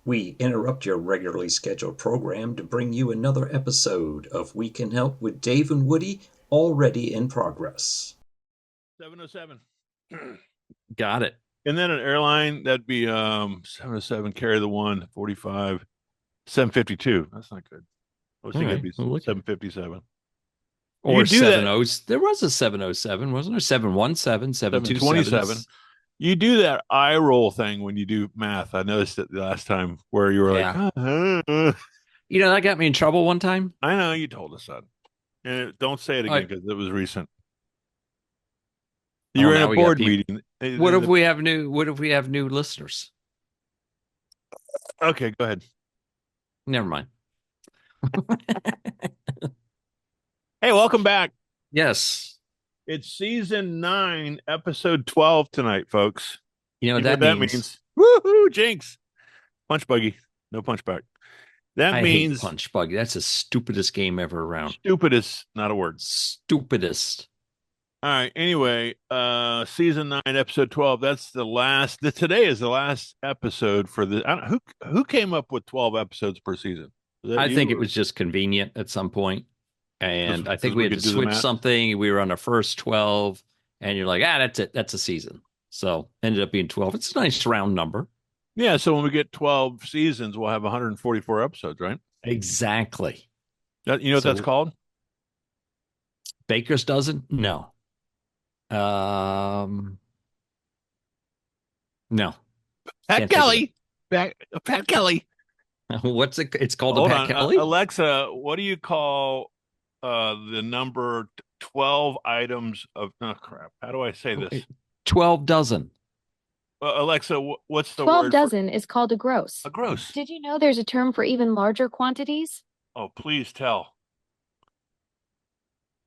We interrupt your regularly scheduled program to bring you another episode of We Can Help with Dave and Woody, already in progress. 707. Got it. And then an airline, that'd be 707, carry the 145, 752. That's not good. I was thinking it'd be 757. Or you do that, 70. There was a 707, wasn't there? 717, 727. You do that eye roll thing when you do math. I noticed it the last time where you were like, You know, that got me in trouble one time. I know, you told us that. And don't say it again because it was recent. You were in a board meeting. What if we have new listeners? Okay, go ahead. Never mind. Hey, welcome back. Yes. It's season 9, episode 12 tonight, folks. You know what that means? Woohoo, jinx. Punch buggy. No punch back. I hate punch buggy. That's the stupidest game ever around. Stupidest, not a word. Stupidest. All right. Anyway, season 9, episode 12. That's the last. Today is the last episode for the. Who came up with 12 episodes per season? I think it was just convenient at some point. And I think we had to switch something. We were on the first 12, and you're like, that's it. That's a season. So ended up being 12. It's a nice round number. Yeah. So when we get 12 seasons, we'll have 144 episodes, right? Exactly. You know what that's called? Baker's dozen? No. No. Pat Kelly. Pat Kelly. What's it? It's called the Pat Kelly. Alexa, what do you call the number 12 items of? Oh crap! How do I say this? 12 dozen. Alexa, what's the 12 word? dozen is called a gross. A gross. Did you know there's a term for even larger quantities? Oh, please tell.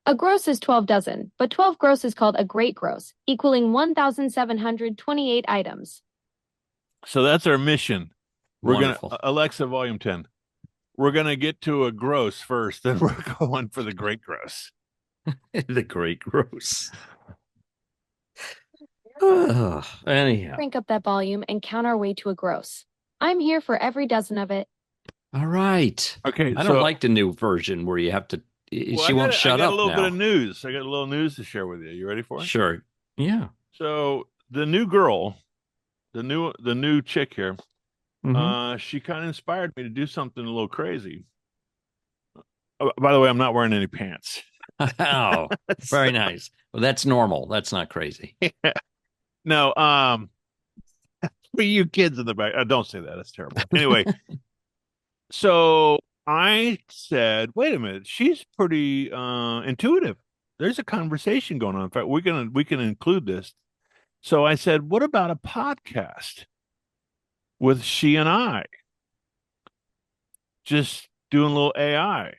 A gross is 12 dozen, but 12 gross is called a great gross, equaling 1,728 items. So that's our mission. Wonderful. We're gonna Alexa, volume 10. We're gonna get to a gross first, then we're going for the great gross. The great gross. Anyhow, crank up that volume and count our way to a gross. I'm here for every dozen of it. All right. Okay. I don't like the new version where you have to. She won't shut up. I got a little bit of news. I got a little news to share with you. You ready for it? Sure. Yeah. So the new girl, the new chick here, she kind of inspired me to do something a little crazy. Oh, by the way, I'm not wearing any pants. Oh, very nice. Well, that's normal. That's not crazy. Yeah. No, for you kids in the back, don't say that. That's terrible. Anyway, so I said, wait a minute, she's pretty intuitive. There's a conversation going on. In fact, we can include this. So I said, what about a podcast with she and I? Just doing a little AI.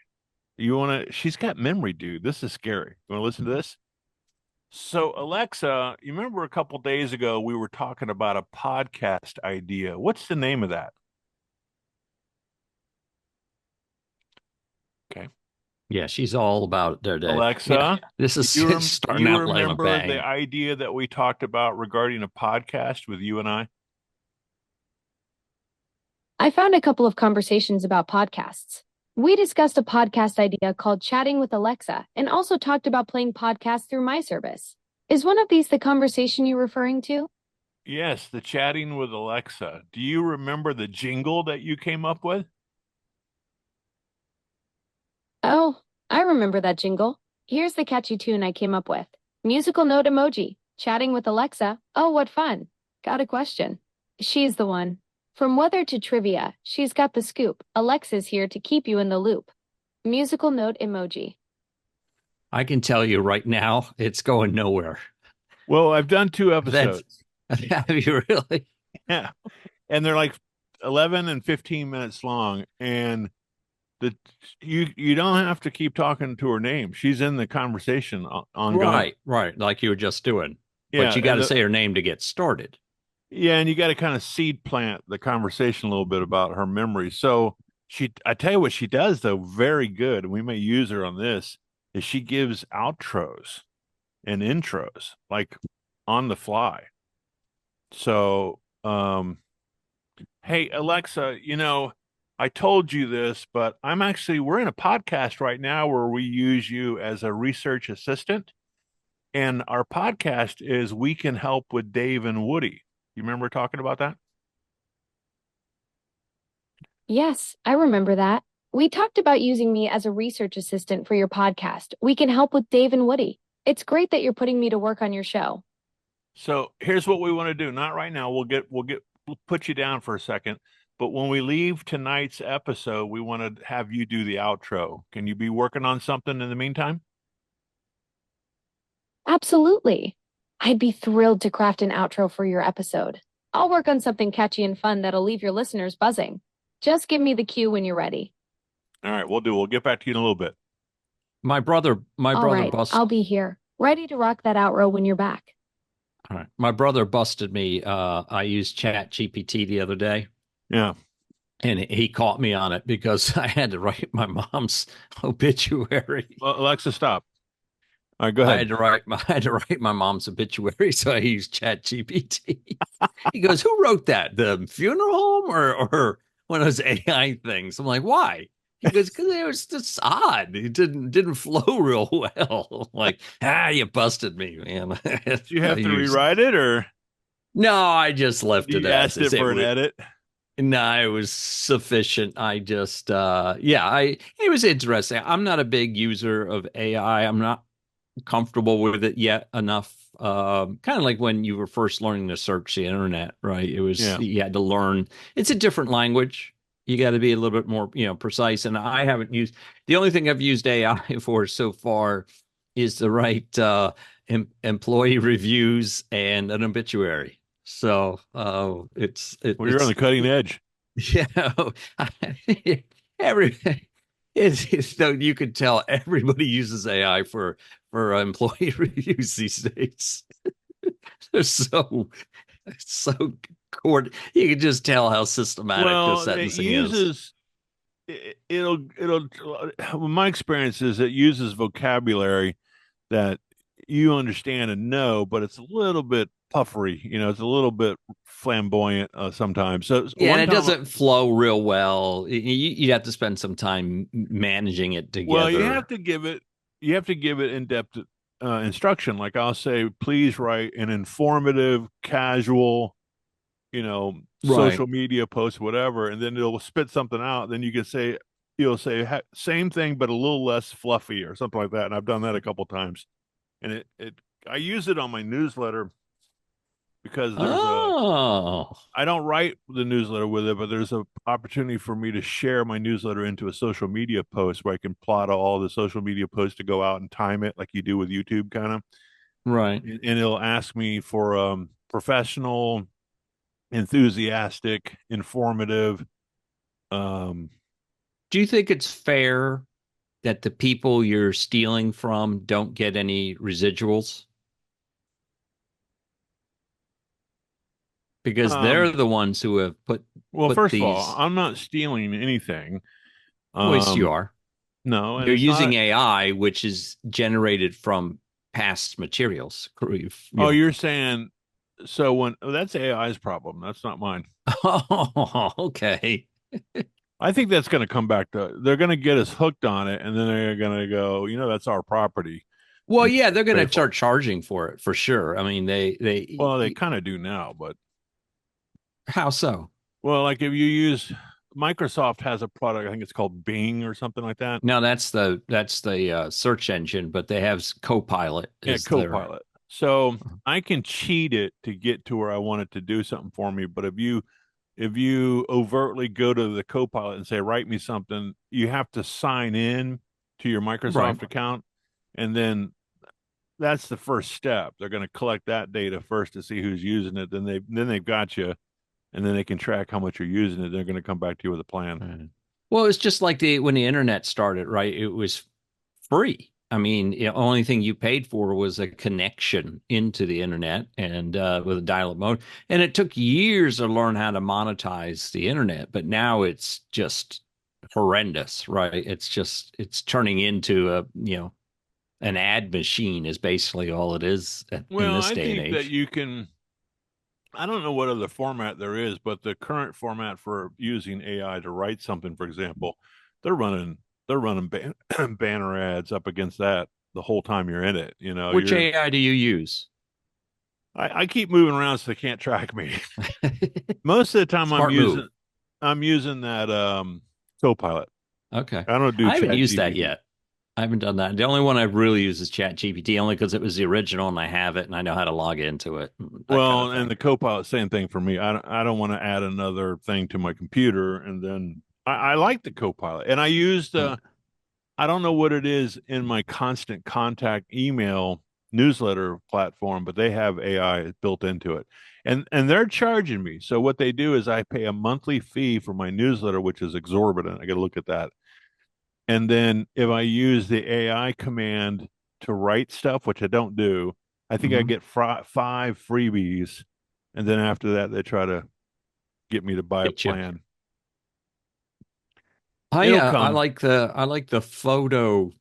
She's got memory, dude. This is scary. You want to listen to this? So, Alexa, you remember a couple days ago we were talking about a podcast idea. What's the name of that? Okay. Yeah, she's all about their day. Alexa, yeah, this is starting out like a bang. You remember the idea that we talked about regarding a podcast with you and I? I found a couple of conversations about podcasts. We discussed a podcast idea called Chatting with Alexa and also talked about playing podcasts through my service. Is one of these the conversation you're referring to? Yes, the Chatting with Alexa. Do you remember the jingle that you came up with? Oh, I remember that jingle. Here's the catchy tune I came up with. Musical note emoji. Chatting with Alexa. Oh, what fun. Got a question. She's the one. From weather to trivia, she's got the scoop. Alexa's here to keep you in the loop. Musical note emoji. I can tell you right now, it's going nowhere. Well, I've done 2 episodes. Have you really? Yeah. And they're like 11 and 15 minutes long. And you don't have to keep talking to her name. She's in the conversation ongoing. Right. Like you were just doing. Yeah, but you got to say her name to get started. Yeah, and you got to kind of seed plant the conversation a little bit about her memory. So I tell you what she does though, very good, and we may use her on this, is she gives outros and intros like on the fly. So Hey, Alexa, I told you this, but we're in a podcast right now where we use you as a research assistant. And our podcast is We Can Help with Dave and Woody. You remember talking about that? Yes, I remember that. We talked about using me as a research assistant for your podcast. We can help with Dave and Woody. It's great that you're putting me to work on your show. So here's what we want to do. Not right now. We'll put you down for a second. But when we leave tonight's episode, we want to have you do the outro. Can you be working on something in the meantime? Absolutely. I'd be thrilled to craft an outro for your episode. I'll work on something catchy and fun that'll leave your listeners buzzing. Just give me the cue when you're ready. All right, we'll do. We'll get back to you in a little bit. My brother All right, busted. I'll be here, ready to rock that outro when you're back. All right. My brother busted me. I used Chat GPT the other day. Yeah. And he caught me on it because I had to write my mom's obituary. Well, Alexa, stop. All right, go ahead. I had to write my mom's obituary, so I used Chat GPT. He goes, "Who wrote that? The funeral home or one of those AI things?" I'm like, "Why?" He goes, "Because it was just odd. It didn't flow real well." I'm like, you busted me, man. Did you have to rewrite it, or no? I just left it. You asked it for an edit. No, it was sufficient. I just, it was interesting. I'm not a big user of AI. I'm not comfortable with it yet enough. Kind of like when you were first learning to search the internet, right? It was, You had to learn. It's a different language. You got to be a little bit more, precise. And I haven't used, the only thing I've used AI for so far is to write employee reviews and an obituary. So well, you're on the cutting edge. Yeah, so you could tell everybody uses AI for employee reviews these days. They're so cord. You can just tell how systematic the sentencing is. It'll. My experience is it uses vocabulary that you understand and know, but it's a little bit puffery. It's a little bit flamboyant sometimes. So and it doesn't flow real well. You have to spend some time managing it together. Well, you have to give it in-depth instruction. Like I'll say, please write an informative, casual, social media post, whatever, and then it'll spit something out. Then you can say, you'll say same thing, but a little less fluffy or something like that. And I've done that a couple times. And I use it on my newsletter because I don't write the newsletter with it, but there's an opportunity for me to share my newsletter into a social media post where I can plot all the social media posts to go out and time it like you do with YouTube kind of. Right. And it'll ask me for professional, enthusiastic, informative. Do you think it's fair that the people you're stealing from don't get any residuals? Because they're the ones who have put. Well, first of all, I'm not stealing anything. Yes, you are. No, you're using AI, which is generated from past materials. You're saying so? That's AI's problem. That's not mine. Oh, okay. I think that's going to come back to. They're going to get us hooked on it, and then they're going to go. That's our property. Well, yeah, they're going to start charging for it for sure. I mean, they kind of do now, but how so? Well, like if you use Microsoft has a product, I think it's called Bing or something like that. No, that's the search engine, but they have Copilot. Yeah, Copilot. So I can cheat it to get to where I want it to do something for me. But if you overtly go to the Copilot and say, write me something, you have to sign in to your Microsoft account. And then that's the first step. They're going to collect that data first to see who's using it. Then they've got you. And then they can track how much you're using it. They're going to come back to you with a plan. Right. Well, it's just like when the internet started, right? It was free. I mean, the only thing you paid for was a connection into the internet and with a dial-up mode. And it took years to learn how to monetize the internet, but now it's just horrendous, right? It's turning into an ad machine is basically all it is in this day and age. That you can. I don't know what other format there is, but the current format for using AI to write something, for example, they're running banner ads up against that the whole time you're in it. You know, Which AI do you use? I keep moving around so they can't track me. Most of the time Smart move. I'm using that Copilot. Okay. I don't do I haven't Chat used that GPT. yet. I haven't done that. The only one I've really used is Chat GPT, only because it was the original and I have it and I know how to log into it. That kind of Well, and the Copilot, same thing for me. I don't want to add another thing to my computer, and then I like the Copilot, and I used I don't know what it is in my Constant Contact email newsletter platform, but they have AI built into it. And they're charging me. So what they do is I pay a monthly fee for my newsletter, which is exorbitant. I got to look at that. And then if I use the AI command to write stuff, which I don't do, I think I get 5 freebies. And then after that, they try to get me to buy a plan. I like the photo.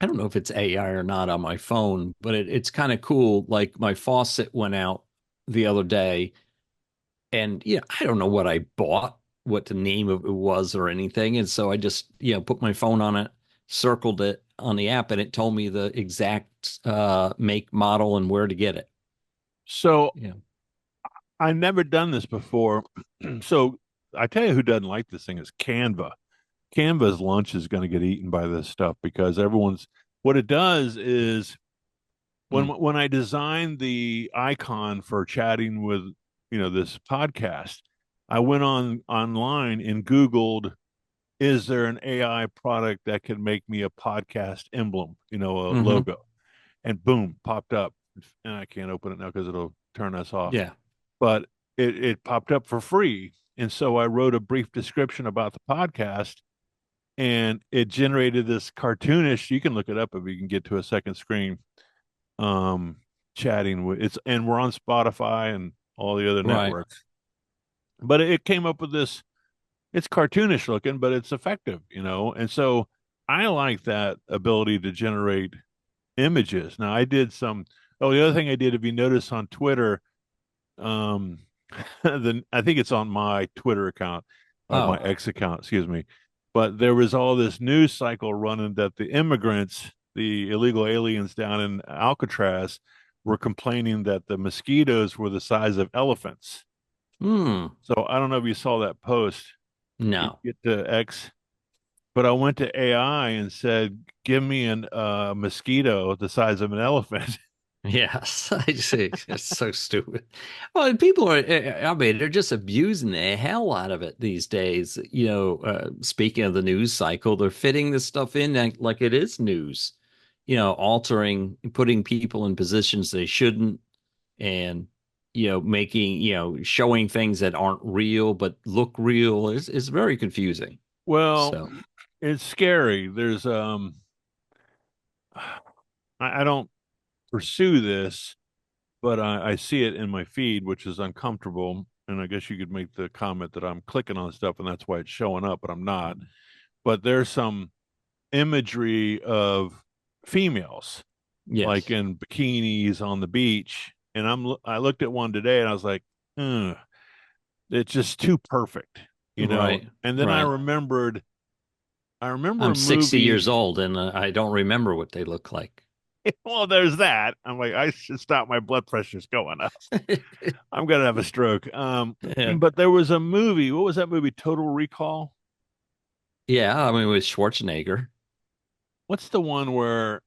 I don't know if it's AI or not on my phone, but it's kind of cool. Like my faucet went out the other day, and I don't know what I bought, what the name of it was or anything, and so I just put my phone on it, circled it on the app, and it told me the exact make, model, and where to get it. So I've never done this before. So I tell you who doesn't like this thing is Canva. Canva's lunch is going to get eaten by this stuff because what it does is when I designed the icon for chatting with this podcast, I went online and Googled, is there an AI product that can make me a podcast emblem, a logo, and boom, popped up. And I can't open it now because it'll turn us off. Yeah, but it popped up for free, and so I wrote a brief description about the podcast. And it generated this cartoonish. You can look it up if you can get to a second screen. Chatting with and we're on Spotify and all the other networks. But it came up with this. It's cartoonish looking, but it's effective, And so I like that ability to generate images. Now I did some. Oh, the other thing I did, if you notice on Twitter, I think it's on my Twitter account or my X account. Excuse me. But there was all this news cycle running that the immigrants, the illegal aliens down in Alcatraz, were complaining that the mosquitoes were the size of elephants. So I don't know if you saw that post. No. Get to X. But I went to AI and said, give me a mosquito the size of an elephant. Yes, I see. It's so stupid. Well, people are, they're just abusing the hell out of it these days. Speaking of the news cycle, they're fitting this stuff in like it is news, altering, putting people in positions they shouldn't, and, making, showing things that aren't real but look real is very confusing. Well, it's scary. There's, I don't pursue this, but I see it in my feed, which is uncomfortable. And I guess you could make the comment that I'm clicking on stuff and that's why it's showing up, but I'm not. But there's some imagery of females, like in bikinis on the beach. And I looked at one today and I was like, it's just too perfect, Right. And then I remember I'm 60 years old and I don't remember what they look like. Well, there's that. I'm like, I should stop. My blood pressure's going up. I'm gonna have a stroke. But there was a movie. What was that movie? Total Recall. Yeah, I mean with Schwarzenegger. What's the one where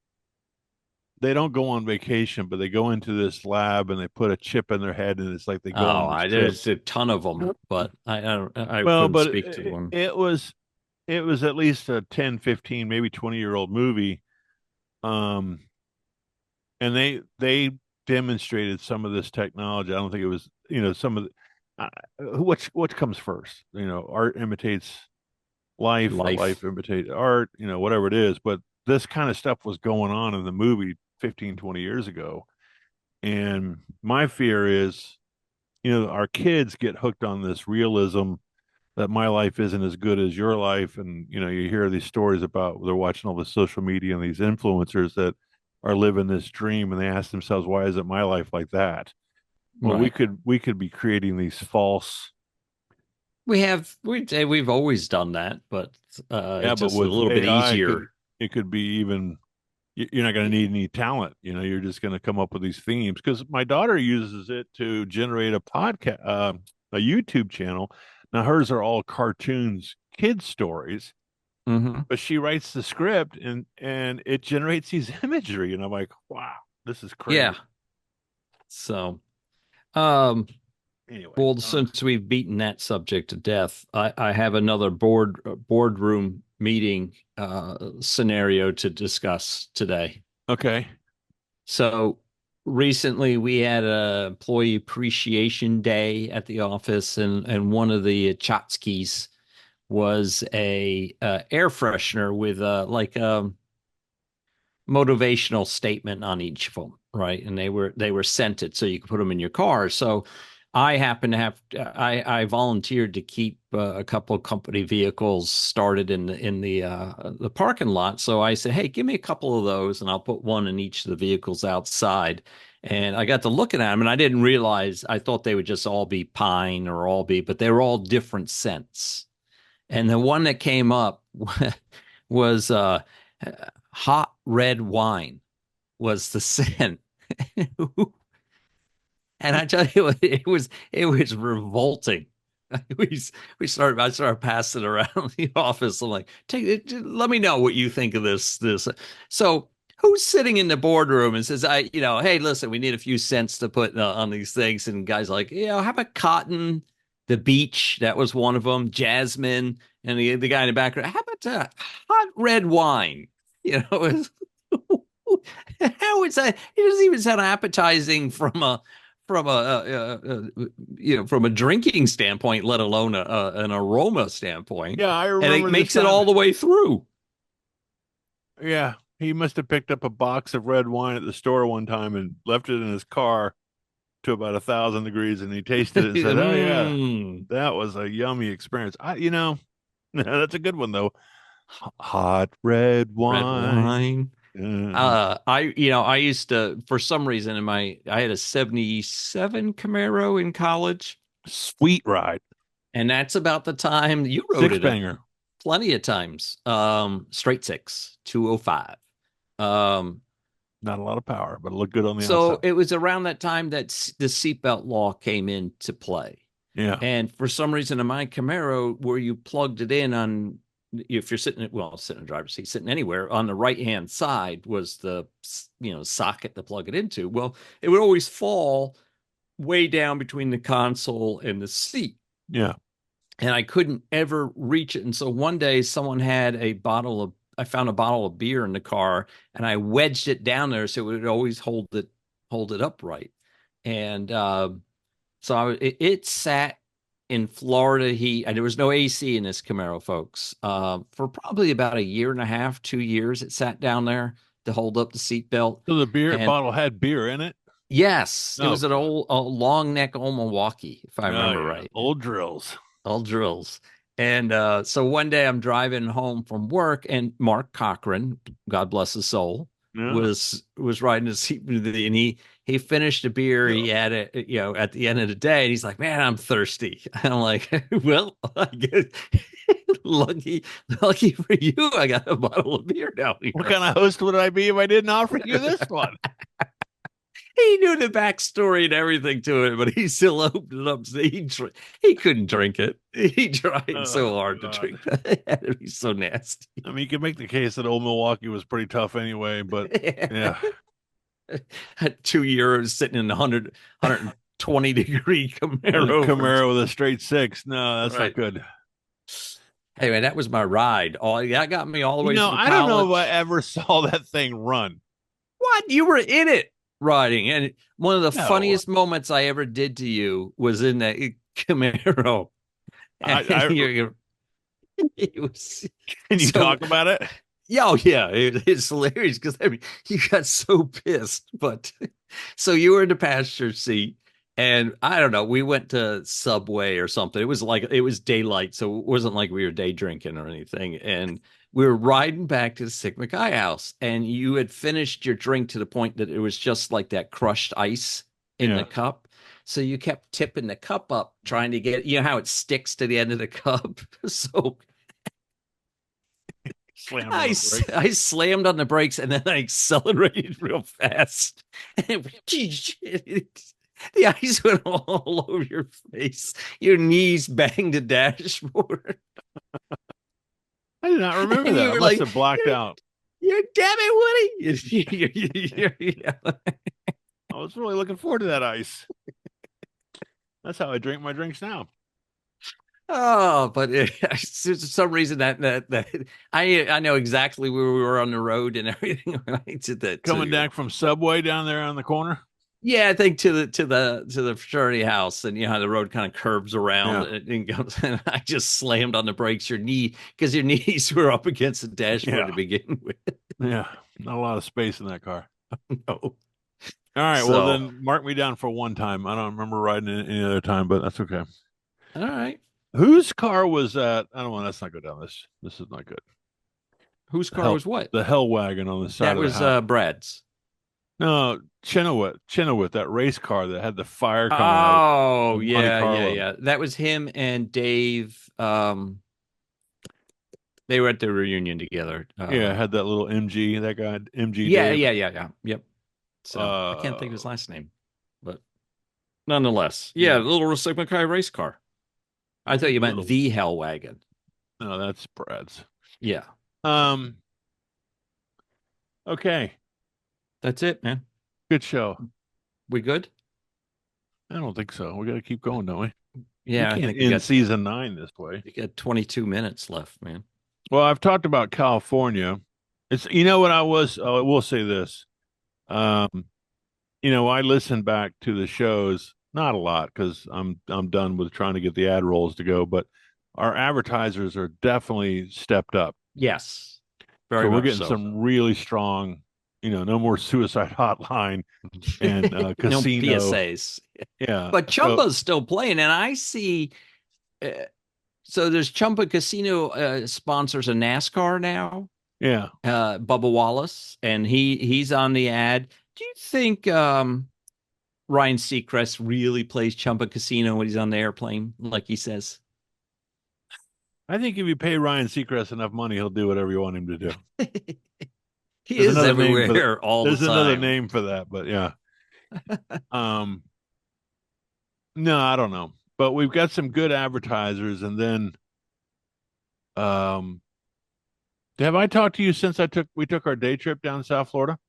they don't go on vacation, but they go into this lab and they put a chip in their head, and it's like they go. There's a ton of them, but I couldn't speak to one. It was at least a 10, 15, maybe 20-year-old movie. And they demonstrated some of this technology. I don't think it was, some of the, what comes first? Art imitates life. Life imitates art, whatever it is. But this kind of stuff was going on in the movie 15, 20 years ago. And my fear is, our kids get hooked on this realism that my life isn't as good as your life. And, you hear these stories about they're watching all the social media and these influencers that are living this dream, and they ask themselves, why isn't my life like that? Well, Right. we could be creating these false. We've always done that, but Yeah, it's but just a with little bit AI, easier. it could be even. You're not going to need any talent. You're just going to come up with these themes. Because my daughter uses it to generate a podcast, a YouTube channel. Now hers are all cartoons, kid stories, Hmm. but she writes the script and it generates these imagery, and I'm like, wow, this is Yeah. crazy. So, um, Anyway, well, since we've beaten that subject to death, I have another boardroom meeting scenario to discuss today. okay, So recently we had a employee appreciation day at the office, and one of the tchotchkes was a air freshener with like a motivational statement on each of them, right? And they were scented, so you could put them in your car. So I happen to have I volunteered to keep a couple of company vehicles started in the parking lot. So I said, hey, give me a couple of those, and I'll put one in each of the vehicles outside. And I got to looking at them, and I didn't realize, I thought they would just all be pine or all be, but they were all different scents. And the one that came up was hot red wine was the scent. And I tell you what, it was revolting. We I started passing around the office. I'm like, let me know what you think of this. So who's sitting in the boardroom and says, hey, listen, we need a few cents to put on these things. And guys like, how about cotton, the beach? That was one of them. Jasmine, and the guy in the background. How about hot red wine? How is that? It doesn't even sound appetizing from a drinking standpoint, let alone an aroma standpoint. yeah, I And it remember this makes it time. all the way through. Yeah, he must have picked up a box of red wine at the store one time and left it in his car to about 1,000 degrees, and he tasted it and said, "Oh yeah, Mm, that was a yummy experience." That's a good one though. Hot red red wine. wine. Uh, I used to, for some reason, I had a 77 Camaro in college, Sweet ride, and that's about the time you rode six it banger. plenty of times. Straight six, 205. Um, Not a lot of power, but it looked good on the so outside. it was around that time that the seatbelt law came into play. Yeah, And for some reason in my Camaro, where you plugged it in on, if you're sitting in the driver's seat, sitting anywhere, on the right hand side was the socket to plug it into. Well, it would always fall way down between the console and the seat, yeah. and I couldn't ever reach it. And so one day, I found a bottle of beer in the car, and I wedged it down there so it would always hold it upright. And it sat in Florida heat, and there was no AC in this Camaro, folks. For probably about a year and a half, 2 years, it sat down there to hold up the seatbelt. So the beer And bottle had beer in it. yes, it Oh was an God. old a long neck old Milwaukee, if I Oh remember yeah, right. old drills. All drills. And so one day I'm driving home from work, and Mark Cochran, God bless his soul, Yeah. was riding his seat with me, and he finished a beer he had it, at the end of the day, and he's like, "Man, I'm thirsty." And I'm like, "Well, I guess lucky for you, I got a bottle of beer down here." What kind of host would I be if I didn't offer you this one? He knew the backstory and everything to it, but he still opened it up. So he couldn't drink it. He tried so Oh hard to God. drink that. It'd be so nasty. I mean, you can make the case that old Milwaukee was pretty tough anyway, but yeah. At 2 years sitting in the 120-degree Camaro. Camaro with a straight six. No, that's Right. not good. Hey, man, that was my ride. That got me all the way through I don't know if I college. ever saw that thing run. What? You were in it riding. And one of the No. funniest moments I ever did to you was in that Camaro. It was, Can you so- talk about it? Yeah, it's hilarious because you got so pissed. But so you were in the passenger seat, and I don't know, we went to Subway or something. It was daylight, so it wasn't like we were day drinking or anything. And we were riding back to the Sigma Chi house, and you had finished your drink to the point that it was just like that crushed ice in the cup. So you kept tipping the cup up, trying to get, you know how it sticks to the end of the cup. So I slammed on the brakes and then I accelerated real fast. And the ice went all over your face. Your knees banged the dashboard. I did not remember that. I must have blacked out. You're damn it, Woody. I was really looking forward to that ice. That's how I drink my drinks now. Oh, but for some reason that I know exactly where we were on the road and everything. Right? Coming back from Subway down there on the corner. Yeah, I think to the fraternity house, and you know how the road kind of curves around and goes. And I just slammed on the brakes. Because your knees were up against the dashboard to begin with. Yeah, not a lot of space in that car. No. All right, well then mark me down for one time. I don't remember riding it any other time, but that's okay. All right. Whose car was that? I don't want. Let's not go down this. This is not good. Whose car was what? The Hell Wagon on the side. That was Brad's. No, Chenoweth, that race car that had the fire coming out. Oh, yeah. That was him and Dave. They were at the reunion together. Had that little MG, that guy, MG. Yeah, Dave. Yeah. Yep. So I can't think of his last name, but nonetheless, the little Recife Mackay race car. I thought you meant the Hell Wagon. No, that's Brad's. Yeah. Okay. That's it, man. Good show. We good? I don't think so. We got to keep going, don't we? Yeah, I think we got season 9 this way. You got 22 minutes left, man. Well, I've talked about California. It's what I will say this. I listened back to the shows, not a lot because I'm done with trying to get the ad rolls to go, but our advertisers are definitely stepped up. Yes. Very much we're getting some really strong, no more suicide hotline and casino. No PSAs. Yeah. But Chumpa's still playing, and I see so there's Chumpa Casino sponsors a NASCAR now. Yeah. Bubba Wallace, and he's on the ad. Do you think Ryan Seacrest really plays Chumpa Casino when he's on the airplane, like he says? I think if you pay Ryan Seacrest enough money, he'll do whatever you want him to do. He is everywhere all the time. There's another name for that, but yeah. No, I don't know. But we've got some good advertisers, and then have I talked to you since we took our day trip down South Where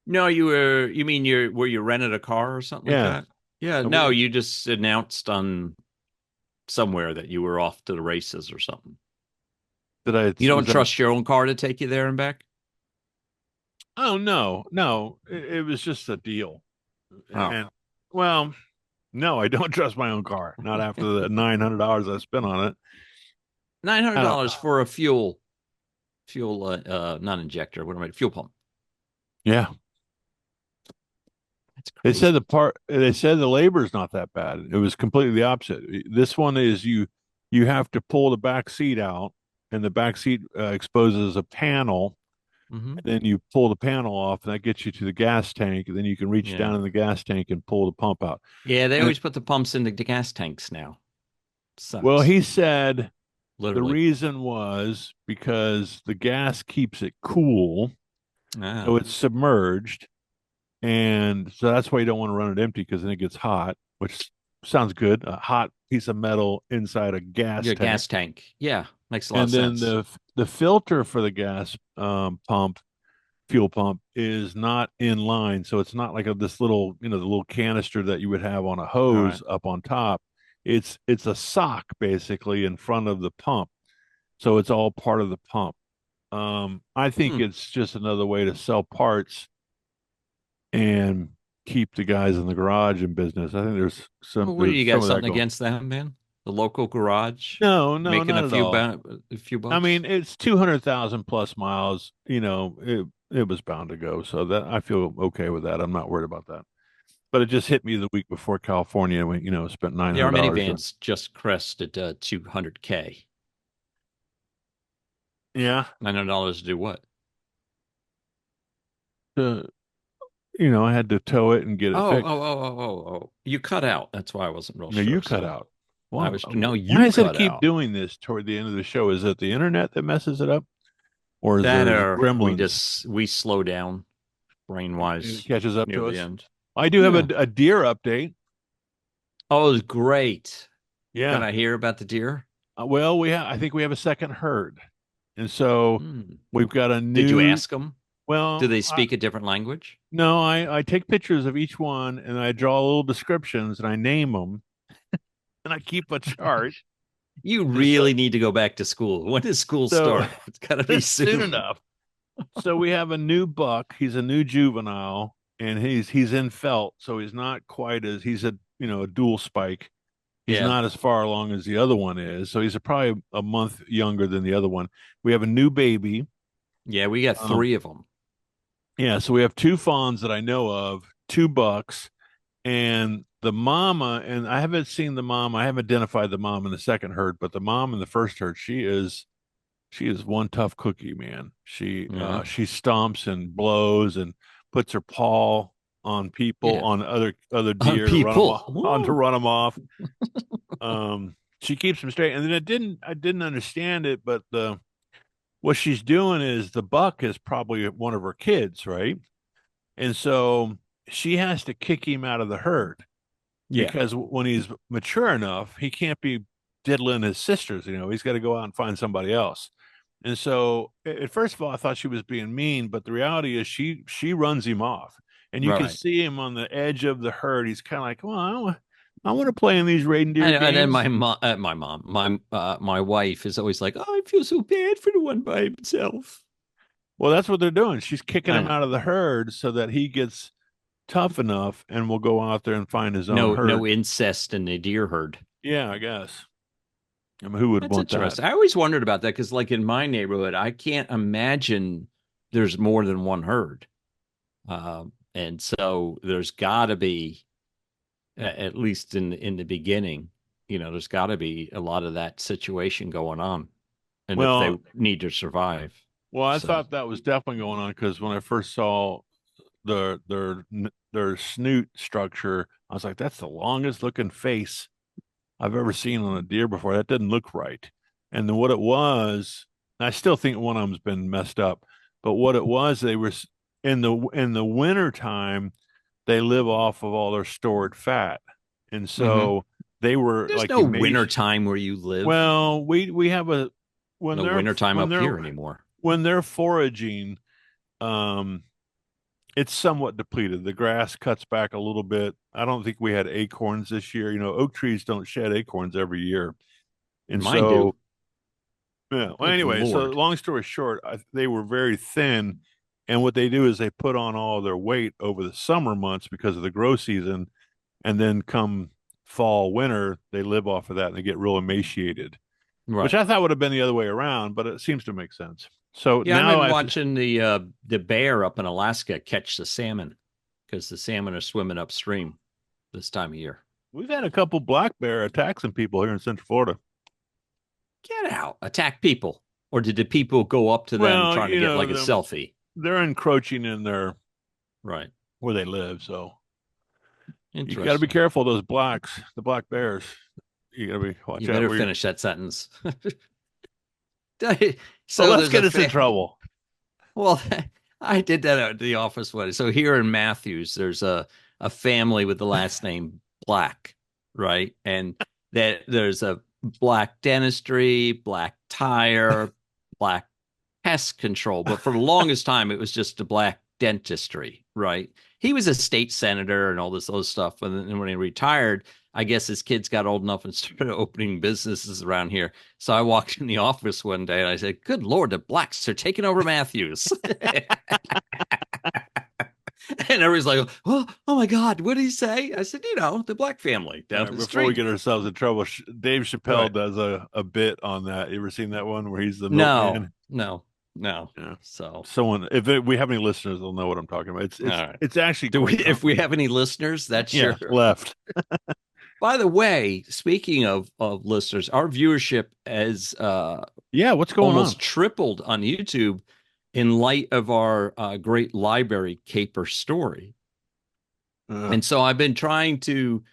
you rented a car or something like that? Yeah, no, you just announced on somewhere that you were off to the races or something. You don't trust your own car to take you there and back? Oh, no. It was just a deal. Oh. No, I don't trust my own car. Not after the $900 I spent on it. $900 for a fuel, not injector. What am I? Fuel pump. Yeah. That's crazy. They said the labor is not that bad. It was completely the opposite. This one is you have to pull the back seat out, and the back seat exposes a panel. Mm-hmm. Then you pull the panel off, and that gets you to the gas tank. And then you can reach down in the gas tank and pull the pump out. Yeah, they always put the pumps in the gas tanks now. Sucks. Well, he said literally the reason was because the gas keeps it cool, so it's submerged, and so that's why you don't want to run it empty because then it gets hot, which sounds good. A hot piece of metal inside a gas tank. Gas tank. Yeah, makes a lot of sense. And then the filter for the gas fuel pump is not in line, so it's not like this little, the little canister that you would have on a hose up on top. It's a sock basically in front of the pump, so it's all part of the pump. I think it's just another way to sell parts and keep the guys in the garage in business. I think there's some. What do you got something against them, man? The local garage? No, making not a few bucks. I mean, it's 200,000 plus miles. It was bound to go, so that I feel okay with that. I'm not worried about that. But it just hit me the week before California. We spent $900. Our minivans just crested $200K. Yeah, $900 to do what? I had to tow it and get it fixed. Oh. You cut out. That's why I wasn't real No, sure. you cut out. Why why does it keep doing this toward the end of the show? Is it the internet that messes it up? Or is That there gremlins? We slow down brain wise. It catches up near to the us. End. I do have a deer update. Oh, it was great. Yeah. Can I hear about the deer? Well, I think we have a second herd. And so we've got a new. Did you ask them? Well, do they speak a different language? No, I take pictures of each one and I draw little descriptions and I name them and I keep a chart. You really need to go back to school. When does school start? It's got to be soon enough. So we have a new buck. He's a new juvenile, and he's in felt, so he's not quite as he's a dual spike. He's not as far along as the other one is, so he's probably a month younger than the other one. We have a new baby. Yeah, we got 3 of them. Yeah, so we have 2 fawns that I know of, 2 bucks, and the mama. And I haven't seen the mom. I haven't identified the mom in the second herd, but the mom in the first herd, she is one tough cookie, man. She stomps and blows and puts her paw on people, on other deer, to run them off. She keeps them straight. And then I didn't understand it, but what she's doing is the buck is probably one of her kids, right? And so she has to kick him out of the herd. Yeah. Because when he's mature enough, he can't be diddling his sisters. He's got to go out and find somebody else. And so, at first of all, I thought she was being mean, but the reality is she runs him off, and you can see him on the edge of the herd. He's kind of like, well, I want to play in these reindeer games. And then my wife is always like, oh, I feel so bad for the one by himself. Well, that's what they're doing. She's kicking him out of the herd so that he gets tough enough and will go out there and find his own herd. No incest in the deer herd. Yeah, I guess. I mean, who would want that? I always wondered about that because, like in my neighborhood, I can't imagine there's more than one herd, and so there's got to be, at least in the beginning, there's got to be a lot of that situation going on, and if they need to survive. Well, I thought that was definitely going on because when I first saw their snoot structure, I was like, that's the longest looking face I've ever seen on a deer before. That didn't look right. And then what it was, I still think one of them's been messed up, but what it was, they were in the winter time, they live off of all their stored fat. And so they were There's no winter time where you live. Well, we have no winter time up here anymore. When they're foraging, it's somewhat depleted. The grass cuts back a little bit. I don't think we had acorns this year. Oak trees don't shed acorns every year. And mine do. Yeah. Well, anyway, so long story short, they were very thin. And what they do is they put on all their weight over the summer months because of the grow season. And then come fall, winter, they live off of that and they get real emaciated, which I thought would have been the other way around, but it seems to make sense. So now I'm watching the bear up in Alaska catch the salmon because the salmon are swimming upstream this time of year. We've had a couple black bear attacks some people here in Central Florida. Get out! Attack people, or did the people go up to them trying to get like a selfie? They're encroaching in their where they live, so you got to be careful. Those blacks, the black bears. You got to be watch out. You better finish that sentence. So let's get us in trouble. Well, I did that at the office one. So here in Matthews, there's a family with the last name Black, right? And that there's a Black dentistry, Black tire, Black pest control. But for the longest time, it was just a Black dentistry, right? He was a state senator and all this other stuff. And then when he retired, I guess his kids got old enough and started opening businesses around here. So I walked in the office one day and I said, good Lord, the Blacks are taking over Matthews. And everybody's like, oh my God, what did he say? I said, the Black family down the street. Before we get ourselves in trouble, Dave Chappelle does a bit on that. You ever seen that one where he's the milkman? No. Yeah. So if we have any listeners, they'll know what I'm talking about. It's actually if we have any listeners, that's left. By the way, speaking of listeners, our viewership has what's going on? Almost tripled on YouTube in light of our great library caper story. And so I've been trying to.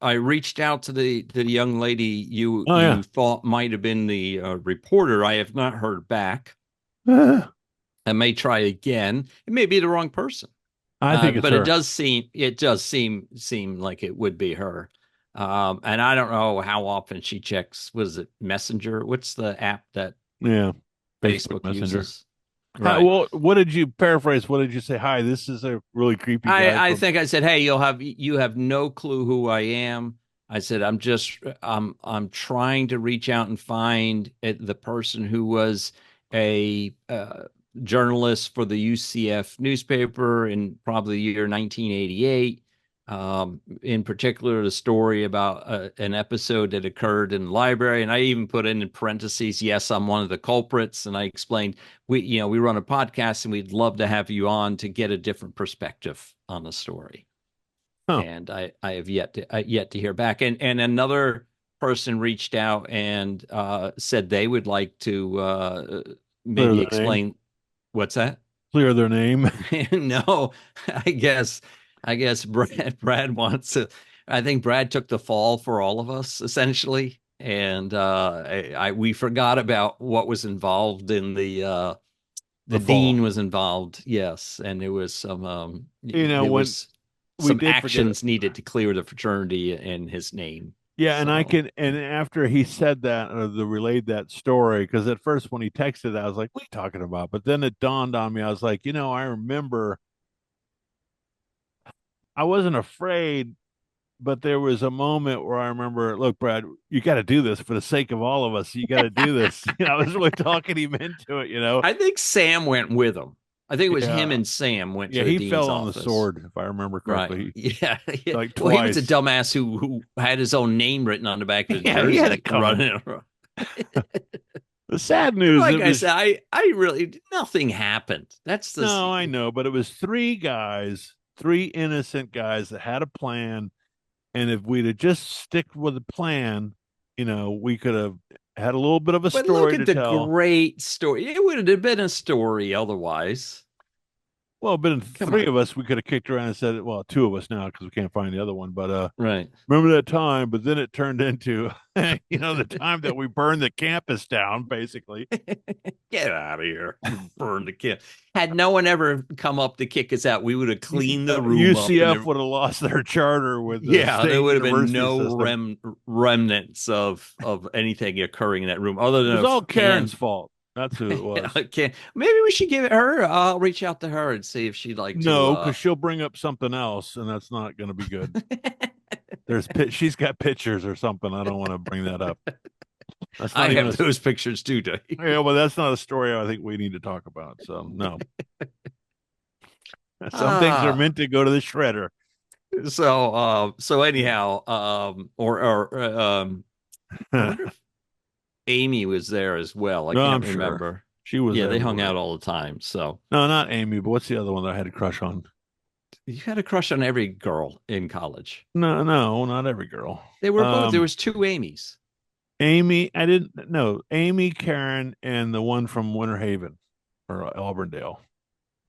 I reached out to the young lady you thought might have been the reporter. I have not heard back. I may try again. It may be the wrong person. I think it's but her. It does seem like it would be her. And I don't know how often she checks. Was it Messenger? What's the app that Facebook Messenger uses? Right. Well, what did you paraphrase? What did you say? Hi, this is a really creepy guy. I think I said, hey, you have no clue who I am. I said, I'm trying to reach out and find the person who was a journalist for the UCF newspaper in probably the year 1988. In particular, the story about an episode that occurred in the library. And I even put in parentheses, yes, I'm one of the culprits. And I explained, we run a podcast and we'd love to have you on to get a different perspective on the story. And I have yet to hear back. And another person reached out and said they would like to maybe explain. Name. What's that? Clear their name. No, I guess Brad wants to. I think Brad took the fall for all of us essentially, and we forgot about what was involved in the dean was involved. Yes, and there was some some actions needed to clear the fraternity and his name. Yeah, and after he said that, relayed that story, because at first when he texted that, I was like, what are you talking about? But then it dawned on me, I was like, I remember, I wasn't afraid, but there was a moment where I remember, look, Brad, you got to do this for the sake of all of us. You got to do this. I was really talking him into it, I think Sam went with him. I think it was him and Sam went to the dean's fell office. On the sword, if I remember correctly. Right. Yeah. Like well, he was a dumbass who had his own name written on the back of his jersey. He had to come. The sad news. Like I said, I really, nothing happened. That's the. No, I know, but it was three innocent guys that had a plan. And if we'd have just stick with the plan, we could have had a little bit of a story look at to tell. Great story. It would have been a story otherwise. Well, but three of us, we could have kicked around and said, well, two of us now because we can't find the other one. But right. Remember that time? But then it turned into, the time that we burned the campus down, basically. Get out of here. Burn the campus. Had no one ever come up to kick us out, we would have cleaned the room UCF up. would have lost their charter with there would have been no remnants of anything occurring in that room other than it was all Karen's fault. That's who it was. Okay, maybe we should give it her. I'll reach out to her and see if she'd like to. No, because she'll bring up something else, and that's not going to be good. She's got pictures or something. I don't want to bring that up. I have those pictures too, Dave. Yeah, well, that's not a story I think we need to talk about. So no. Some things are meant to go to the shredder. So anyhow, Amy was there as well. I can't remember. Sure. She was. Yeah, they hung out all the time. So no, not Amy. But what's the other one that I had a crush on? You had a crush on every girl in college. No, not every girl. They were both. There was two Amy's. Amy, I didn't know. Amy, Karen, and the one from Winter Haven or Auburndale.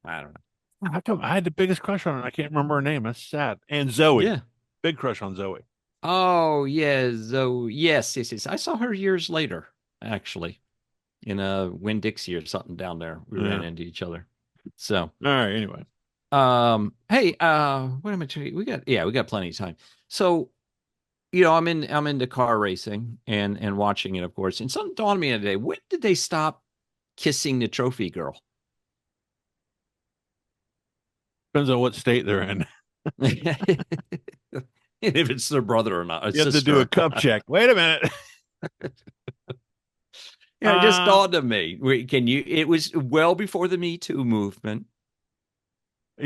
I don't know. How come I had the biggest crush on her? I can't remember her name. That's sad. And Zoe. Yeah. Big crush on Zoe. Oh, yeah. Zoe. Yes. I saw her years later, actually, in a Winn-Dixie or something down there. We ran into each other. So. All right. Anyway. Hey, what am I telling you? We got plenty of time. So, I'm into car racing and watching it, of course. And something dawned on me today. When did they stop kissing the trophy girl? Depends on what state they're in. If it's their brother or not. You have to do a cup check. Wait a minute. It just dawned on me. It was well before the Me Too movement.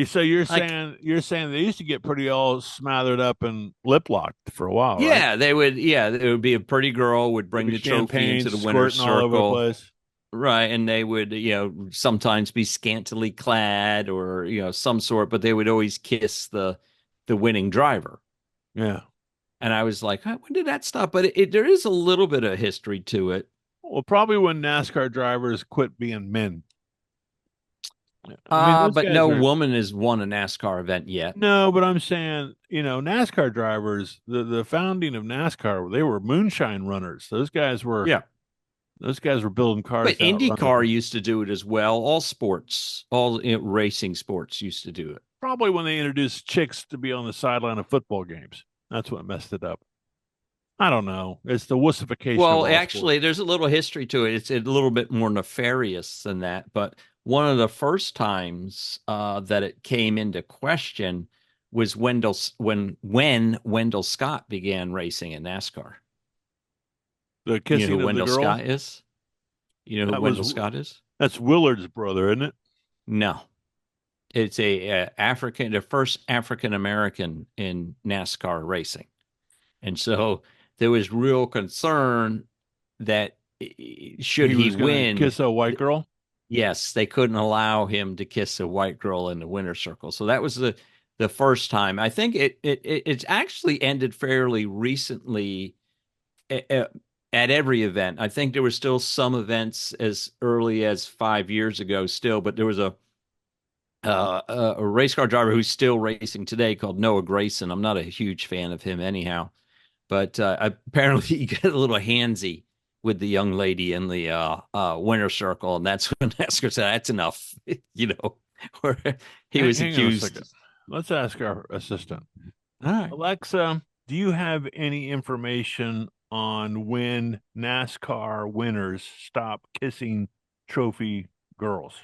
So you're saying they used to get pretty all smothered up and lip locked for a while, right? Yeah, they would. Yeah, it would be a pretty girl would bring the trophy into the winner's circle, all over the place. Right, and they would, sometimes be scantily clad or some sort, but they would always kiss the winning driver. Yeah, and I was like, when did that stop? But there is a little bit of history to it. Well, probably when NASCAR drivers quit being men. But no woman has won a NASCAR event yet. No, but I'm saying, NASCAR drivers, the founding of NASCAR, they were moonshine runners. Those guys were building cars. But IndyCar used to do it as well. All sports, all racing sports used to do it. Probably when they introduced chicks to be on the sideline of football games. That's what messed it up. I don't know. It's the wussification. Well, actually, there's a little history to it. It's a little bit more nefarious than that. But one of the first times that it came into question was when Wendell Scott began racing in NASCAR. The kissing you know who of Wendell the girl? Scott is? You know who Wendell Scott is? That's Willard's brother, isn't it? No. It's the first African American in NASCAR racing. And so there was real concern that should he win, kiss a white girl? Yes, they couldn't allow him to kiss a white girl in the winner's circle. So that was the first time. I think it's actually ended fairly recently at every event. I think there were still some events as early as 5 years ago still, but there was a race car driver who's still racing today called Noah Gragson. I'm not a huge fan of him anyhow. But apparently he got a little handsy with the young lady in the winner's circle, and that's when NASCAR said, "That's enough." Where he was accused. Let's ask our assistant. All right, Alexa, do you have any information on when NASCAR winners stop kissing trophy girls?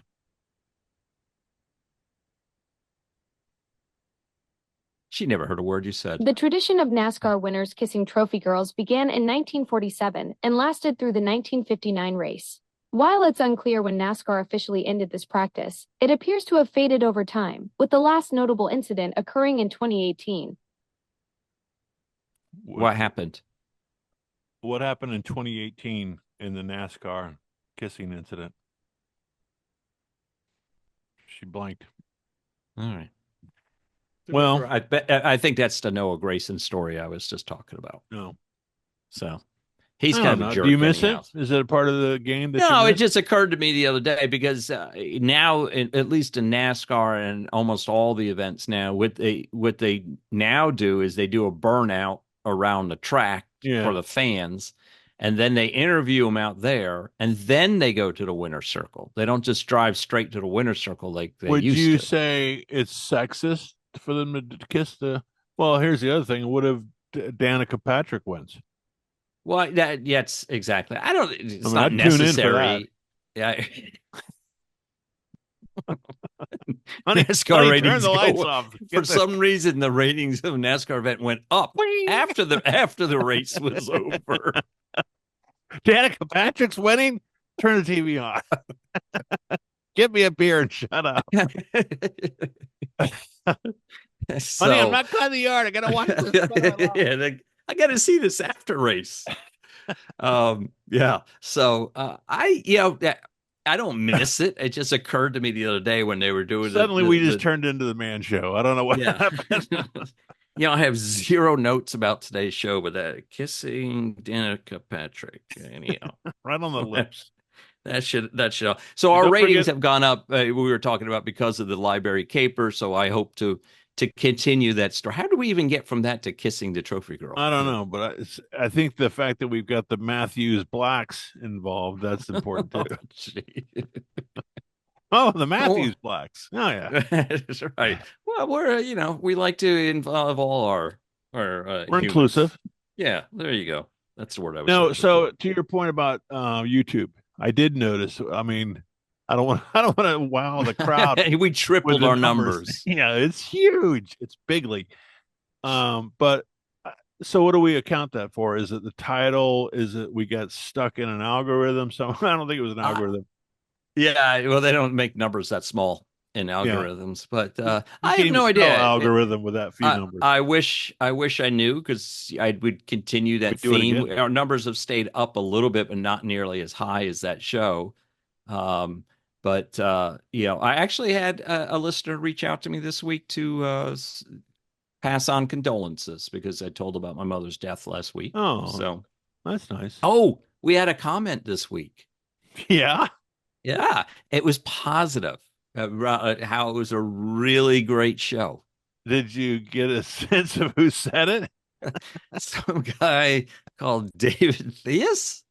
She never heard a word you said. The tradition of NASCAR winners kissing trophy girls began in 1947 and lasted through the 1959 race. While it's unclear when NASCAR officially ended this practice, it appears to have faded over time, with the last notable incident occurring in 2018. What happened? What happened in 2018 in the NASCAR kissing incident? She blanked. All right. Well, I think that's the Noah Gragson story I was just talking about. No. So he's kind of a jerk. Do you miss anyhow. it? Is it a part of the game? No, it just occurred to me the other day because now, at least in NASCAR and almost all the events now, what they now do is they do a burnout around the track for the fans, and then they interview them out there, and then they go to the winner's circle. They don't just drive straight to the winner's circle like they used to. Would you say it's sexist for them to kiss the? Well, here's the other thing. What if Danica Patrick wins? Well, that's exactly. It's not necessary. Yeah. NASCAR ratings turn the lights off. For some reason, the ratings of NASCAR event went up after the race was over. Danica Patrick's winning. Turn the TV on. Give me a beer and shut up. Honey, I'm not cutting the yard. I gotta watch this. I got to see this after race. Yeah. So I don't miss it. It just occurred to me the other day when they were doing Suddenly we just turned into the man show. I don't know what happened. I have zero notes about today's show, but kissing Danica Patrick, anyhow, right on the lips. That should. So our ratings have gone up. We were talking about because of the library caper. So I hope to continue that story. How do we even get from that to kissing the trophy girl? I don't know, but I think the fact that we've got the Matthews Blacks involved, that's important too. The Matthews Blacks. Oh yeah, that's right. Well, we like to involve all our we're humans. inclusive. Yeah, there you go. That's the word I was. No, so to your point about YouTube, I did notice. I mean, I don't want to wow the crowd. We tripled our numbers. Yeah, it's huge. It's bigly. But so what do we account that for? Is it the title? Is it we got stuck in an algorithm? So I don't think it was an algorithm. Yeah, well, they don't make numbers that small in algorithms, but I have no idea. Algorithm with that few numbers. I wish I knew, because I would continue that theme. Our numbers have stayed up a little bit, but not nearly as high as that show. But I actually had a listener reach out to me this week to pass on condolences because I told about my mother's death last week. Oh, so that's nice. Oh, we had a comment this week. Yeah. Yeah, it was positive. how it was a really great show. Did you get a sense of who said it? Some guy called David Theus.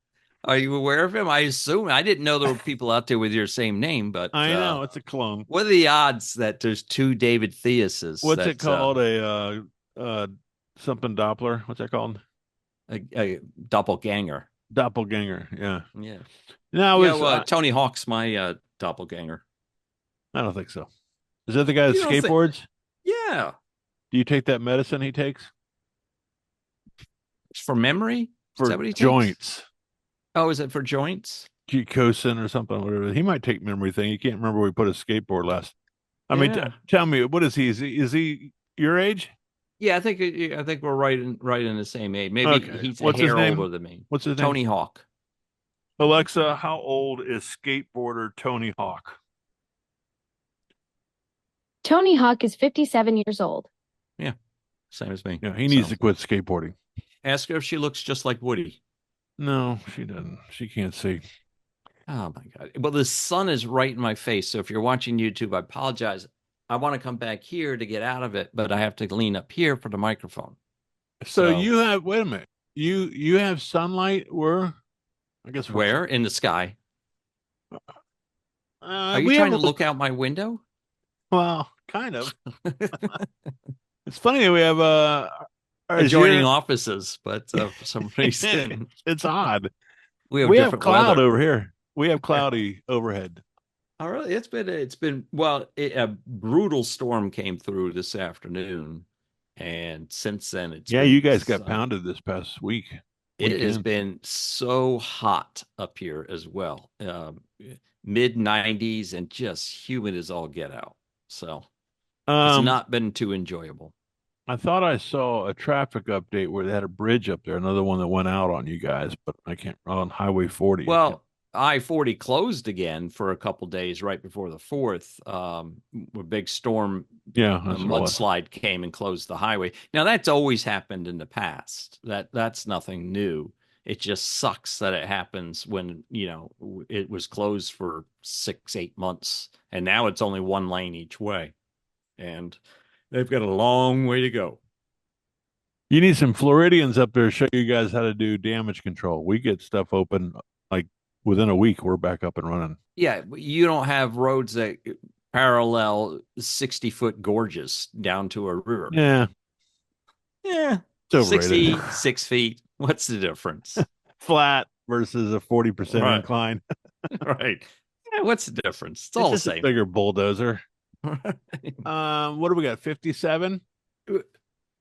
Are you aware of him? I assume. I didn't know there were people out there with your same name, but I know it's a clone. What are the odds that there's two David Theuses? What's it called? Something Doppler. What's that called? A doppelganger. Doppelganger. Yeah. Yeah. Now, Tony Hawk's my doppelganger. I don't think so. Is that the guy that skateboards? Yeah. Do you take that medicine he takes? For memory? For joints. Takes? Oh, is it for joints? Glucosin or something, whatever. He might take memory thing. You can't remember where he put his skateboard last. I mean, tell me, what is he? Is he your age? Yeah, I think we're right in the same age. Maybe he's a hair older than me. What's his name? Tony Hawk. Alexa, how old is skateboarder Tony Hawk? Tony Hawk is 57 years old. Yeah, same as me. Yeah, he needs to quit skateboarding. Ask her if she looks just like Woody. No, she doesn't. She can't see. Oh, my God. Well, the sun is right in my face. So if you're watching YouTube, I apologize. I want to come back here to get out of it, but I have to lean up here for the microphone. So you have, wait a minute. You have sunlight where? I guess where? In the sky. Are you trying to look out my window? Well, kind of. It's funny that we have adjoining offices, but for some reason it's odd. We have cloud over here. We have cloudy overhead. Oh, really? It's been a brutal storm came through this afternoon, and since then you guys got pounded this past week. It has been so hot up here as well, mid 90s and just humid as all get out. So it's not been too enjoyable. I thought I saw a traffic update where they had a bridge up there, another one that went out on you guys, but I can't, on Highway 40. Well, I-40 closed again for a couple days right before the 4th. A big storm, a mudslide came and closed the highway. Now, that's always happened in the past. That's nothing new. It just sucks that it happens when, it was closed for 6-8 months, and now it's only one lane each way. And they've got a long way to go. You need some Floridians up there to show you guys how to do damage control. We get stuff open like within a week. We're back up and running. Yeah, you don't have roads that parallel 60-foot gorges down to a river. Yeah. It's overrated. 66 feet. What's the difference? Flat versus a 40% incline. Right. Yeah, what's the difference? It's all the same. A bigger bulldozer. What do we got? 57?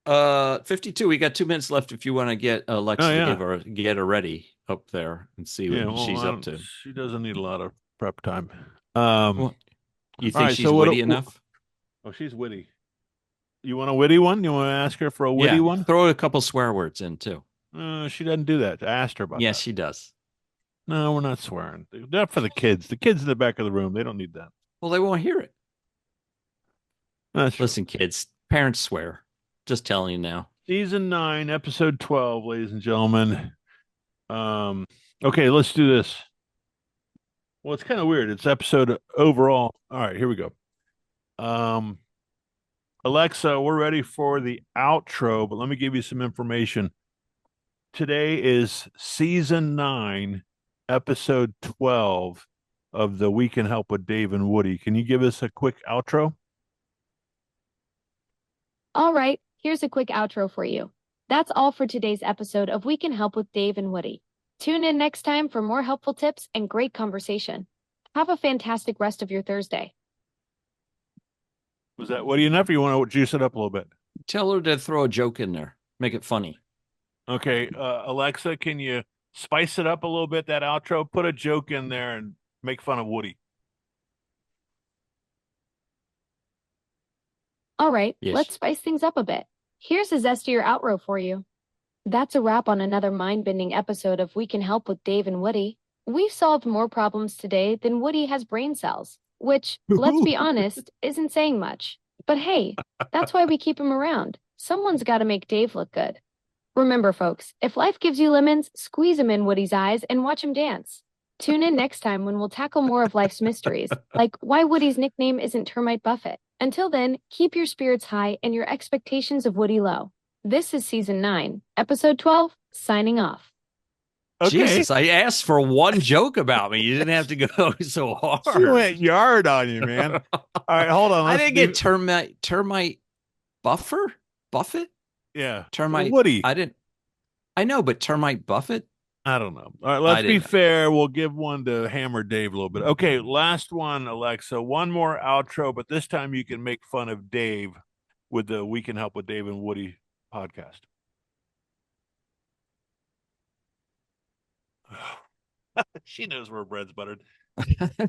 52. We got 2 minutes left if you want to get Alexa to get her ready up there and see what she's up to. She doesn't need a lot of prep time. You think she's witty enough? Oh, she's witty. You want a witty one? You want to ask her for a witty one? Throw a couple swear words in too. She doesn't do that. I asked her about that. Yes, she does. No, we're not swearing. Not for the kids. The kids in the back of the room, they don't need that. Well, they won't hear it. Listen, kids, parents swear. Just telling you now. Season 9, episode 12, ladies and gentlemen. Okay, let's do this. Well, it's kind of weird. It's episode overall. All right, here we go. Alexa, we're ready for the outro, but let me give you some information. Today is season 9, episode 12 of the We Can Help with Dave and Woody. Can you give us a quick outro? All right, here's a quick outro for you. That's all for today's episode of We Can Help with Dave and Woody. Tune in next time for more helpful tips and great conversation. Have a fantastic rest of your Thursday. Was that Woody enough, or you want to juice it up a little bit? Tell her to throw a joke in there. Make it funny. Okay, Alexa, can you spice it up a little bit, that outro? Put a joke in there and make fun of Woody. All right, let's spice things up a bit. Here's a zestier outro for you. That's a wrap on another mind-bending episode of We Can Help with Dave and Woody. We've solved more problems today than Woody has brain cells, which, let's be honest, isn't saying much. But hey, that's why we keep him around. Someone's got to make Dave look good. Remember, folks, if life gives you lemons, squeeze them in Woody's eyes and watch him dance. Tune in next time when we'll tackle more of life's mysteries, like why Woody's nickname isn't Termite Buffett. Until then, keep your spirits high and your expectations of Woody low. This is Season 9, Episode 12, signing off. Okay. Jesus, I asked for one joke about me. You didn't have to go so hard. She went yard on you, man. All right, hold on. I didn't get termite Buffett? Yeah. Termite Woody. I know, but termite Buffett? I don't know. All right, let's be fair. We'll give one to Hammer Dave a little bit. Okay, last one, Alexa. One more outro, but this time you can make fun of Dave with the We Can Help with Dave and Woody podcast. She knows where bread's buttered.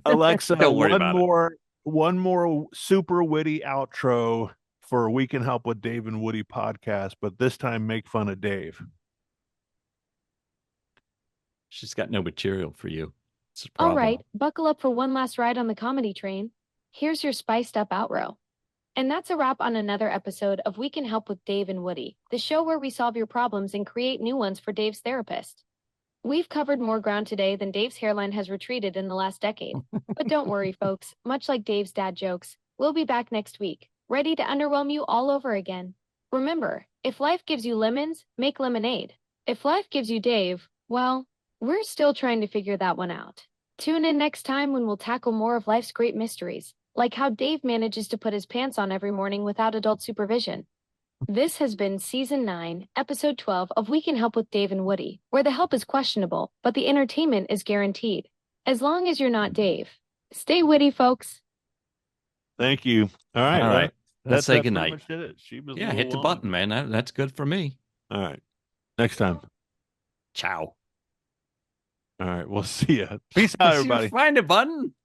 Alexa, Don't worry about it. One more super witty outro for We Can Help with Dave and Woody podcast, but this time make fun of Dave. She's got no material for you. All right, buckle up for one last ride on the comedy train. Here's your spiced up outro. And that's a wrap on another episode of We Can Help with Dave and Woody, the show where we solve your problems and create new ones for Dave's therapist. We've covered more ground today than Dave's hairline has retreated in the last decade. But don't worry, folks. Much like Dave's dad jokes, we'll be back next week, ready to underwhelm you all over again. Remember, if life gives you lemons, make lemonade. If life gives you Dave, well, we're still trying to figure that one out. Tune in next time when we'll tackle more of life's great mysteries, like how Dave manages to put his pants on every morning without adult supervision. This has been Season 9, Episode 12 of We Can Help with Dave and Woody, where the help is questionable, but the entertainment is guaranteed. As long as you're not Dave. Stay witty, folks. Thank you. All right. Let's say goodnight. Yeah, hit the button, man. That's good for me. All right. Next time. Ciao. All right. We'll see you. Peace out, everybody. Find a button.